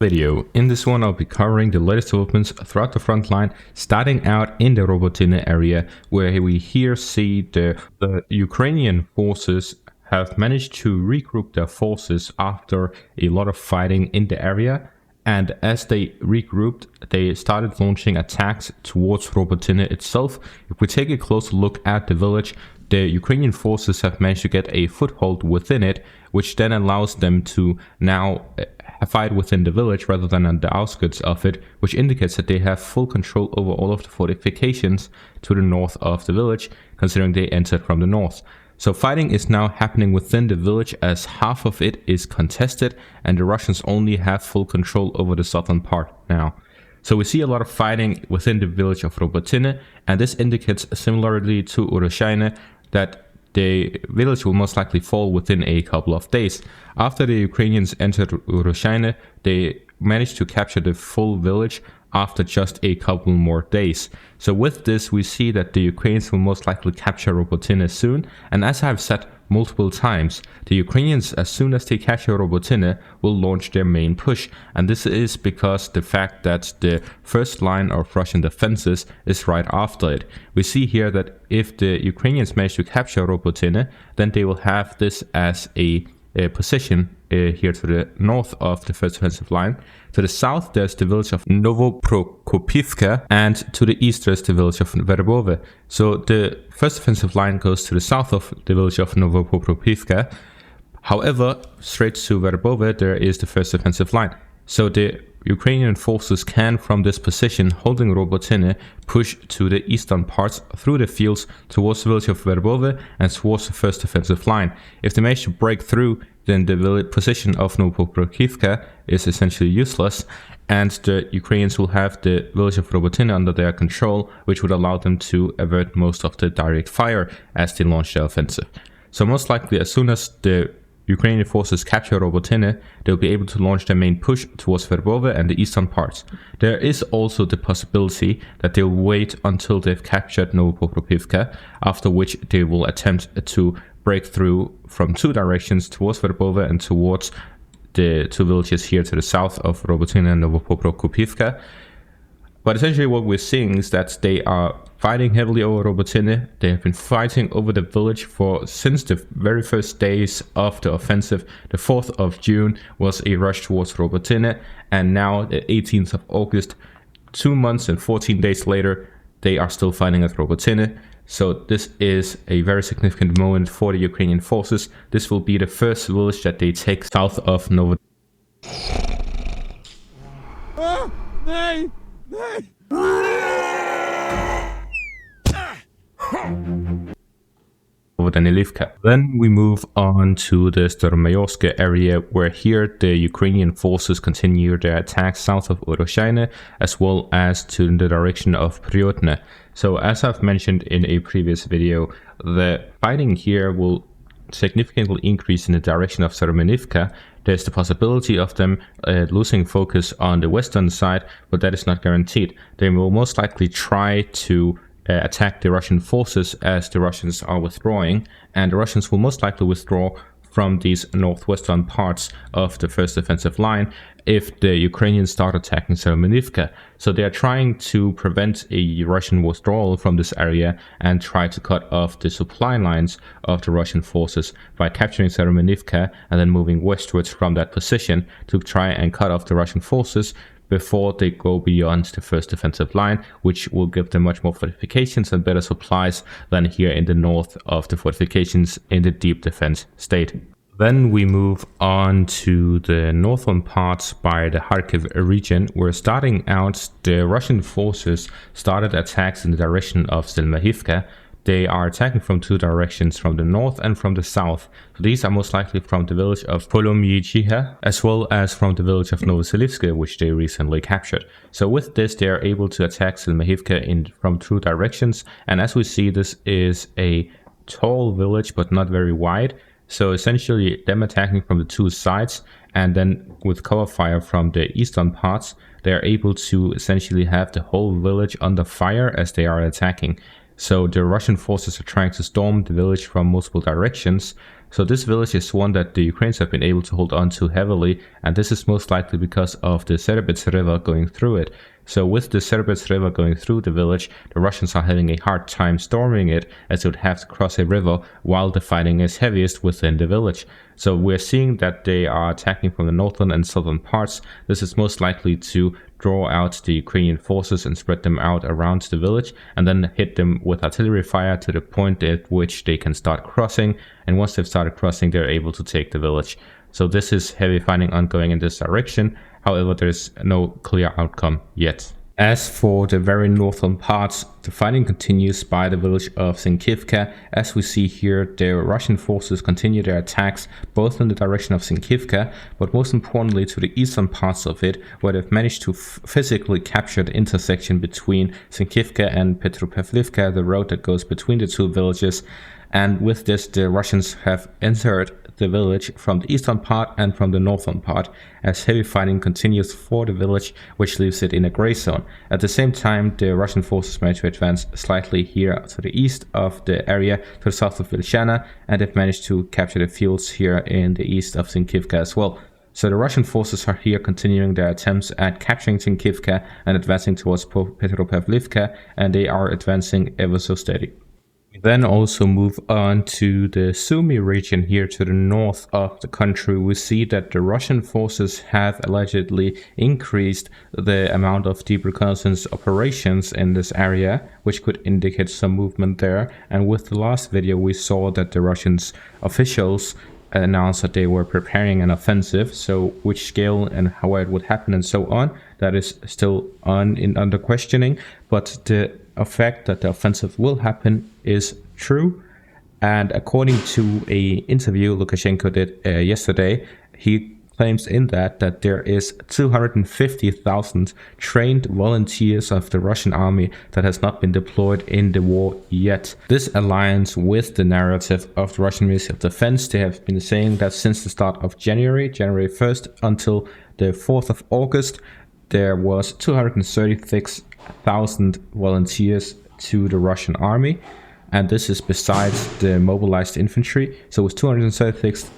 Video. In this one, I'll be covering the latest developments throughout the front line, starting out in the Robotyne area, where we here see the Ukrainian forces have managed to regroup their forces after a lot of fighting in the area. And as they regrouped, they started launching attacks towards Robotyne itself. If we take a closer look at the village, the Ukrainian forces have managed to get a foothold within it, which then allows them to now fight within the village rather than on the outskirts of it, which indicates that they have full control over all of the fortifications to the north of the village, considering they entered from the north. So fighting is now happening within the village, as half of it is contested and the Russians only have full control over the southern part now. So we see a lot of fighting within the village of Robotyne, and this indicates, similarly to Urushaine, that the village will most likely fall within a couple of days. After the Ukrainians entered Urushaine, they managed to capture the full village after just a couple more days. So with this, we see that the Ukrainians will most likely capture Robotyne soon, and as I've said multiple times, the Ukrainians, as soon as they capture Robotyne, will launch their main push, and this is because the fact that the first line of Russian defenses is right after it. We see here that if the Ukrainians manage to capture Robotyne, then they will have this as a position here to the north of the first offensive line. To the south, there's the village of Novoprokopivka, and to the east, there's the village of Verbove. So the first offensive line goes to the south of the village of Novoprokopivka. However, straight to Verbove, there is the first offensive line. So the Ukrainian forces can, from this position holding Robotyne, push to the eastern parts through the fields towards the village of Verbove and towards the first offensive line. If they manage to break through, then the position of Novoprokopivka is essentially useless, and the Ukrainians will have the village of Robotyne under their control, which would allow them to avert most of the direct fire as they launch their offensive. So most likely, as soon as the Ukrainian forces capture Robotyne, they'll be able to launch their main push towards Verbove and the eastern parts. There is also the possibility that they'll wait until they've captured Novoprokopivka, after which they will attempt to break through from two directions, towards Verbove and towards the two villages here to the south of Robotyne and Novoprokopivka. But essentially what we're seeing is that they are fighting heavily over Robotyne. They have been fighting over the village since the very first days of the offensive. The 4th of June was a rush towards Robotyne, and now the 18th of August, 2 months and 14 days later, they are still fighting at Robotyne. So this is a very significant moment for the Ukrainian forces. This will be the first village that they take south of Novotyne. Then we move on to the Staromayorsk area, where here the Ukrainian forces continue their attacks south of Urushaine, as well as to the direction of Priotne. So as I've mentioned in a previous video, the fighting here will significantly increase in the direction of Seremenivka. There's the possibility of them losing focus on the western side, but that is not guaranteed. They will most likely try to attack the Russian forces as the Russians are withdrawing, and the Russians will most likely withdraw from these northwestern parts of the first offensive line if the Ukrainians start attacking Seremenivka. So they are trying to prevent a Russian withdrawal from this area and try to cut off the supply lines of the Russian forces by capturing Seremenivka and then moving westwards from that position to try and cut off the Russian forces before they go beyond the first defensive line, which will give them much more fortifications and better supplies than here in the north of the fortifications in the deep defense state. Then we move on to the northern parts by the Kharkiv region, where starting out, the Russian forces started attacks in the direction of Selmahivka. They are attacking from two directions, from the north and from the south. So these are most likely from the village of Polomyichiha, as well as from the village of Novoselivsk, which they recently captured. So with this, they are able to attack Selmahivka from two directions. And as we see, this is a tall village, but not very wide. So essentially, them attacking from the two sides, and then with cover fire from the eastern parts, they are able to essentially have the whole village under fire as they are attacking. So the Russian forces are trying to storm the village from multiple directions. So this village is one that the Ukrainians have been able to hold on to heavily, and this is most likely because of the Serebets River going through it. So with the Serebets River going through the village, the Russians are having a hard time storming it, as they would have to cross a river while the fighting is heaviest within the village. So we're seeing that they are attacking from the northern and southern parts. This is most likely to draw out the Ukrainian forces and spread them out around the village, and then hit them with artillery fire to the point at which they can start crossing. And once they've started crossing, they're able to take the village. So this is heavy fighting ongoing in this direction. However, there's no clear outcome yet. As for the very northern parts, the fighting continues by the village of Sinkivka. As we see here, the Russian forces continue their attacks both in the direction of Sinkivka, but most importantly to the eastern parts of it, where they've managed to physically capture the intersection between Sinkivka and Petropavlivka, the road that goes between the two villages. And with this, the Russians have entered the village from the eastern part and from the northern part, as heavy fighting continues for the village, which leaves it in a gray zone. At the same time, the Russian forces managed to advance slightly here to the east of the area, to the south of Vilshana, and they've managed to capture the fields here in the east of Sinkivka as well. So the Russian forces are here continuing their attempts at capturing Sinkivka and advancing towards Petropavlivka, and they are advancing ever so steady. We then also move on to the Sumy region here to the north of the country. We see that the Russian forces have allegedly increased the amount of deep reconnaissance operations in this area, which could indicate some movement there. And with the last video, we saw that the Russian officials announced that they were preparing an offensive. So which scale and how it would happen and so on, that is still under questioning. But the effect that the offensive will happen is true, and according to a interview Lukashenko did yesterday, he claims in that there is 250,000 trained volunteers of the Russian army that has not been deployed in the war yet. This aligns with the narrative of the Russian Ministry of Defense. They have been saying that since the start of January 1st until the 4th of August, there was 236,000 volunteers to the Russian army, and this is besides the mobilized infantry. So with 236,000